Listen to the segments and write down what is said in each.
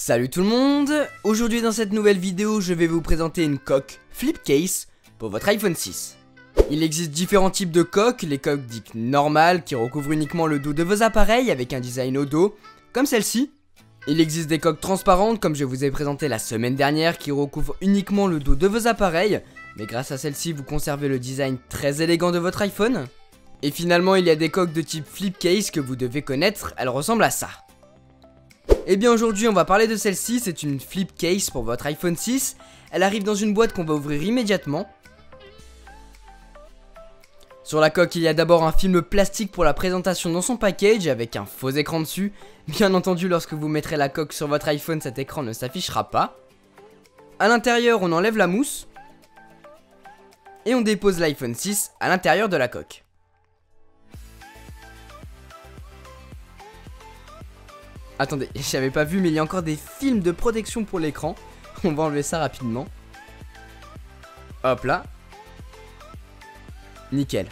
Salut tout le monde. Aujourd'hui dans cette nouvelle vidéo, je vais vous présenter une coque flip case pour votre iPhone 6. Il existe différents types de coques, les coques dites normales qui recouvrent uniquement le dos de vos appareils avec un design au dos, comme celle-ci. Il existe des coques transparentes comme je vous ai présenté la semaine dernière qui recouvrent uniquement le dos de vos appareils, mais grâce à celle-ci vous conservez le design très élégant de votre iPhone. Et finalement il y a des coques de type flip case que vous devez connaître, elles ressemblent à ça. Et bien aujourd'hui on va parler de celle-ci, c'est une flip case pour votre iPhone 6. Elle arrive dans une boîte qu'on va ouvrir immédiatement. Sur la coque il y a d'abord un film plastique pour la présentation dans son package avec un faux écran dessus. Bien entendu lorsque vous mettrez la coque sur votre iPhone cet écran ne s'affichera pas. A l'intérieur on enlève la mousse. Et on dépose l'iPhone 6 à l'intérieur de la coque. Attendez, j'avais pas vu mais il y a encore des films de protection pour l'écran. On va enlever ça rapidement. Hop là. Nickel.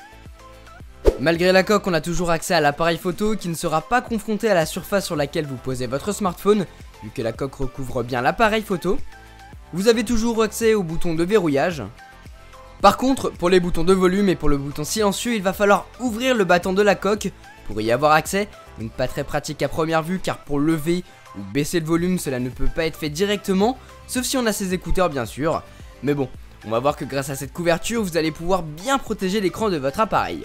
Malgré la coque, on a toujours accès à l'appareil photo qui ne sera pas confronté à la surface sur laquelle vous posez votre smartphone, vu que la coque recouvre bien l'appareil photo. Vous avez toujours accès au bouton de verrouillage. Par contre, pour les boutons de volume et pour le bouton silencieux, il va falloir ouvrir le battant de la coque pour y avoir accès. Donc pas très pratique à première vue car pour lever ou baisser le volume cela ne peut pas être fait directement, sauf si on a ses écouteurs bien sûr. Mais bon, on va voir que grâce à cette couverture vous allez pouvoir bien protéger l'écran de votre appareil.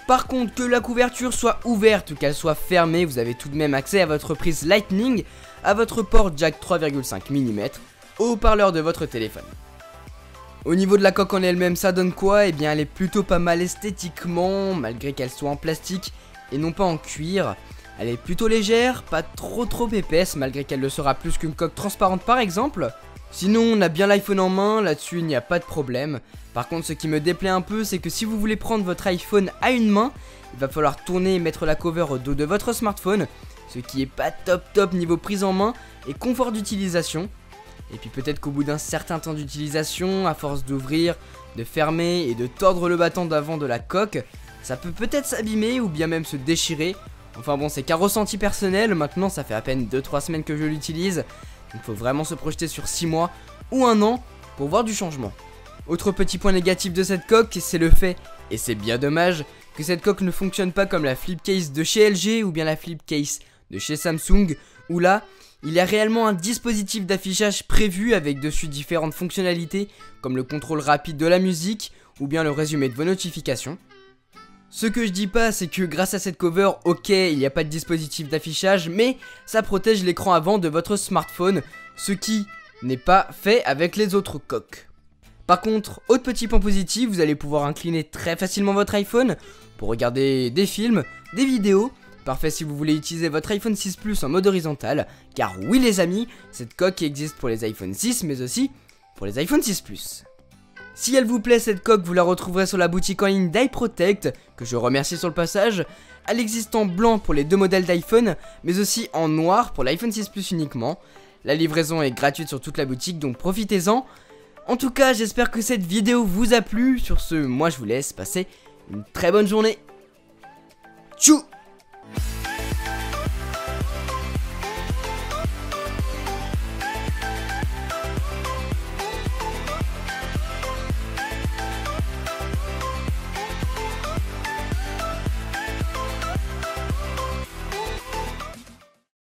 Par contre, que la couverture soit ouverte ou qu'elle soit fermée, vous avez tout de même accès à votre prise Lightning, à votre port jack 3,5 mm, au haut-parleur de votre téléphone. Au niveau de la coque en elle-même, ça donne quoi? Eh bien elle est plutôt pas mal esthétiquement, malgré qu'elle soit en plastique et non pas en cuir. Elle est plutôt légère, pas trop épaisse, malgré qu'elle le sera plus qu'une coque transparente par exemple. Sinon on a bien l'iPhone en main, là-dessus il n'y a pas de problème. Par contre ce qui me déplaît un peu c'est que si vous voulez prendre votre iPhone à une main, il va falloir tourner et mettre la cover au dos de votre smartphone, ce qui est pas top niveau prise en main et confort d'utilisation. Et puis peut-être qu'au bout d'un certain temps d'utilisation, à force d'ouvrir, de fermer et de tordre le battant d'avant de la coque, ça peut peut-être s'abîmer ou bien même se déchirer. Enfin bon, c'est qu'un ressenti personnel, maintenant ça fait à peine 2-3 semaines que je l'utilise. Donc faut vraiment se projeter sur 6 mois ou 1 an pour voir du changement. Autre petit point négatif de cette coque, c'est le fait, et c'est bien dommage, que cette coque ne fonctionne pas comme la flip case de chez LG ou bien la flip case de chez Samsung, où là, il y a réellement un dispositif d'affichage prévu avec dessus différentes fonctionnalités comme le contrôle rapide de la musique ou bien le résumé de vos notifications. Ce que je dis pas c'est que grâce à cette cover, ok il n'y a pas de dispositif d'affichage mais ça protège l'écran avant de votre smartphone, ce qui n'est pas fait avec les autres coques. Par contre, autre petit point positif, vous allez pouvoir incliner très facilement votre iPhone pour regarder des films, des vidéos. Parfait si vous voulez utiliser votre iPhone 6 Plus en mode horizontal, car oui les amis, cette coque existe pour les iPhone 6 mais aussi pour les iPhone 6 Plus. Si elle vous plaît cette coque, vous la retrouverez sur la boutique en ligne d'iProtect, que je remercie sur le passage. Elle existe en blanc pour les deux modèles d'iPhone, mais aussi en noir pour l'iPhone 6 Plus uniquement. La livraison est gratuite sur toute la boutique, donc profitez-en. En tout cas, j'espère que cette vidéo vous a plu. Sur ce, moi je vous laisse passer une très bonne journée. Tchou!